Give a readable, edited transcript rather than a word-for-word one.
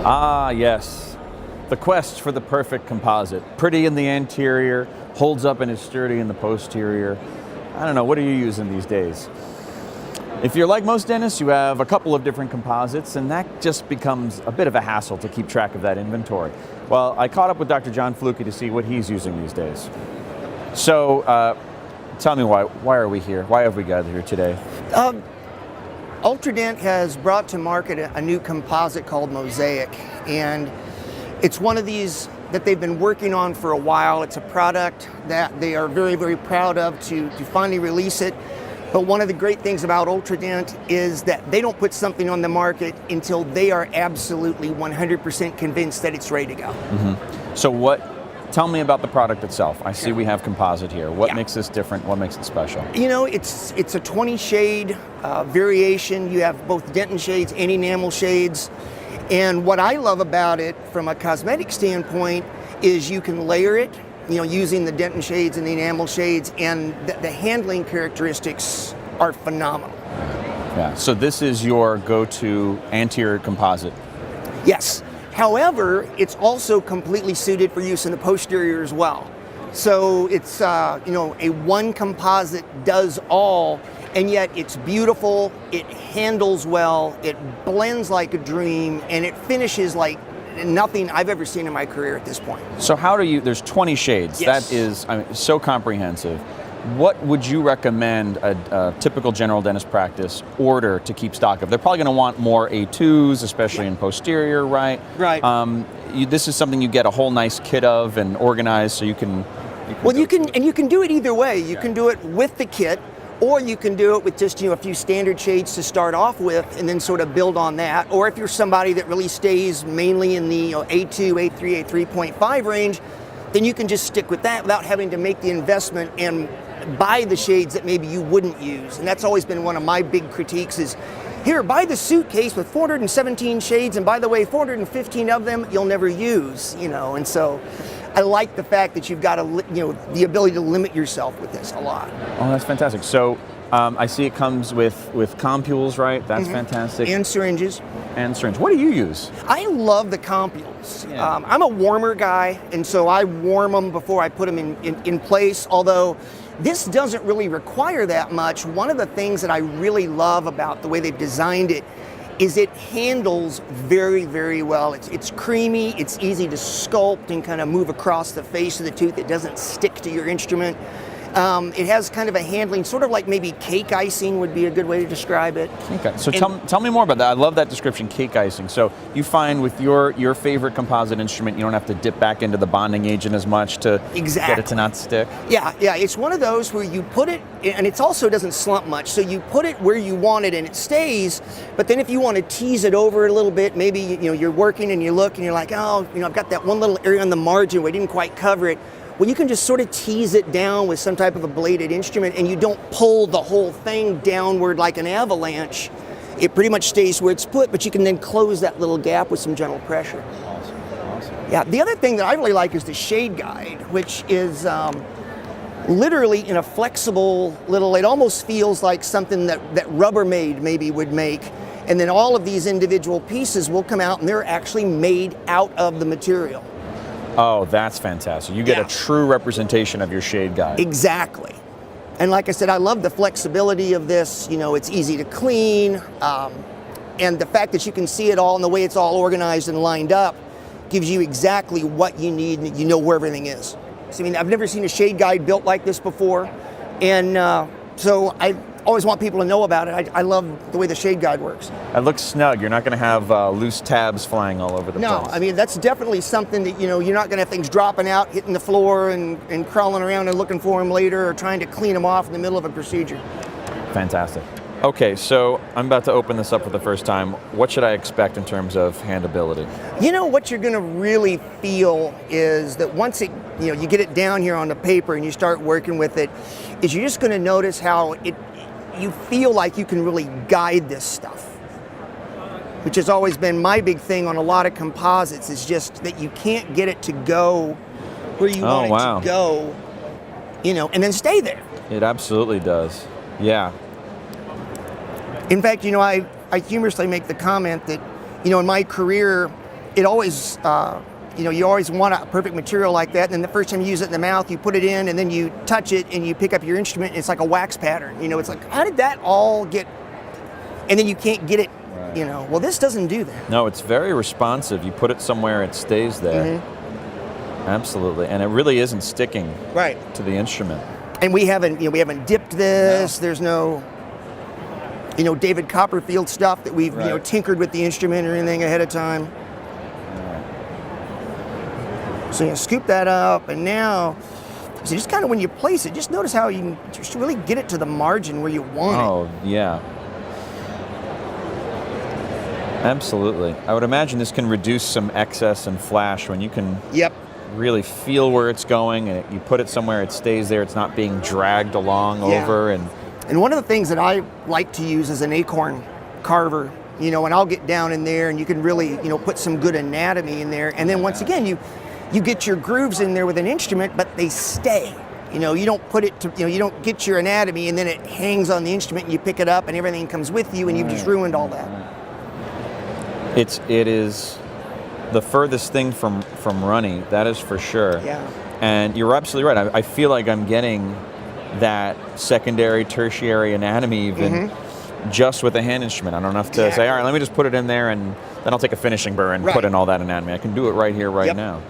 Ah, yes. The quest for the perfect composite. Pretty in the anterior, holds up and is sturdy in the posterior. I don't know, what are you using these days? If you're like most dentists, you have a couple of different composites, and that just becomes a bit of a hassle to keep track of that inventory. Well, I caught up with Dr. John Flucke to see what he's using these days. So, tell me why are we here? Why have we gathered here today? Ultradent has brought to market a new composite called Mosaic, and it's one of these that they've been working on for a while. It's a product that they are very, very proud of to finally release it. But one of the great things about Ultradent is that they don't put something on the market until they are absolutely 100% convinced that it's ready to go. Mm-hmm. So tell me about the product itself. I see we have composite here. What makes this different? What makes it special? You know, it's a 20 shade variation. You have both dentin shades and enamel shades. And what I love about it from a cosmetic standpoint is you can layer it, you know, using the dentin shades and the enamel shades, and the handling characteristics are phenomenal. Yeah, so this is your go-to anterior composite. Yes. However, it's also completely suited for use in the posterior as well. So it's, you know, a one composite does all, and yet it's beautiful, it handles well, it blends like a dream, and it finishes like nothing I've ever seen in my career at this point. So there's 20 shades. Yes. That is so comprehensive. What would you recommend a typical general dentist practice order to keep stock of? They're probably going to want more A2s, especially in posterior, right? Right. This is something you get a whole nice kit of and organized, so you can you can do it either way. You can do it with the kit, or you can do it with just, you know, a few standard shades to start off with and then sort of build on that. Or if you're somebody that really stays mainly in the, you know, A2, A3, A3.5 range, then you can just stick with that without having to make the investment and buy the shades that maybe you wouldn't use. And that's always been one of my big critiques is, here, buy the suitcase with 417 shades, and by the way, 415 of them you'll never use, you know. And so I like the fact that you've got the ability to limit yourself with this a lot. Oh, that's fantastic. So I see it comes with compules, right? That's fantastic. And syringes. And syringe. What do you use? I love the compules. Yeah. I'm a warmer guy, and so I warm them before I put them in place, although this doesn't really require that much. One of the things that I really love about the way they've designed it is it handles very, very well. It's creamy, it's easy to sculpt and kind of move across the face of the tooth. It doesn't stick to your instrument. It has kind of a handling, sort of like maybe cake icing would be a good way to describe it. Okay, so tell me more about that. I love that description, cake icing. So you find with your favorite composite instrument, you don't have to dip back into the bonding agent as much to get it to not stick? Yeah, it's one of those where you put it, and it also doesn't slump much, so you put it where you want it and it stays, but then if you want to tease it over a little bit, maybe you're working and you look and you're like, oh, I've got that one little area on the margin where I didn't quite cover it. Well, you can just sort of tease it down with some type of a bladed instrument, and you don't pull the whole thing downward like an avalanche. It pretty much stays where it's put, but you can then close that little gap with some gentle pressure. Awesome. Yeah, the other thing that I really like is the shade guide, which is literally in a flexible little, it almost feels like something that Rubbermaid maybe would make. And then all of these individual pieces will come out and they're actually made out of the material. Oh, that's fantastic. You get a true representation of your shade guide. Exactly. And like I said, I love the flexibility of this. It's easy to clean. And the fact that you can see it all and the way it's all organized and lined up gives you exactly what you need, and you know where everything is. So, I've never seen a shade guide built like this before. And so I always want people to know about it. I love the way the shade guide works. It looks snug. You're not going to have loose tabs flying all over the place. No, that's definitely something that, you're not going to have things dropping out, hitting the floor and crawling around and looking for them later, or trying to clean them off in the middle of a procedure. Fantastic. Okay, so I'm about to open this up for the first time. What should I expect in terms of handability? What you're going to really feel is that once you get it down here on the paper and you start working with it, is you're just going to notice how you feel like you can really guide this stuff, which has always been my big thing on a lot of composites, is just that you can't get it to go where you want it to go, and then stay there. It absolutely does. Yeah. In fact, I humorously make the comment that, in my career, it always, you always want a perfect material like that. And then the first time you use it in the mouth, you put it in, and then you touch it, and you pick up your instrument. And it's like a wax pattern. It's like, how did that all get? And then you can't get it. Right. Well, this doesn't do that. No, it's very responsive. You put it somewhere, it stays there. Mm-hmm. Absolutely, and it really isn't sticking to the instrument. And we haven't dipped this. No. There's no, David Copperfield stuff that we've tinkered with the instrument or anything ahead of time. So you scoop that up, and now, so just kind of when you place it, just notice how you can just really get it to the margin where you want it. Oh, yeah. Absolutely. I would imagine this can reduce some excess and flash when you can really feel where it's going, and you put it somewhere, it stays there, it's not being dragged along over. And one of the things that I like to use is an acorn carver, and I'll get down in there, and you can really, put some good anatomy in there. And then once again, you get your grooves in there with an instrument, but they stay. You don't put it to, you don't get your anatomy and then it hangs on the instrument and you pick it up and everything comes with you and you've just ruined all that. It is the furthest thing from runny, that is for sure. Yeah. And you're absolutely right. I feel like I'm getting that secondary, tertiary anatomy even just with a hand instrument. I don't have to say, all right, let me just put it in there and then I'll take a finishing burr and put in all that anatomy. I can do it right here, right now.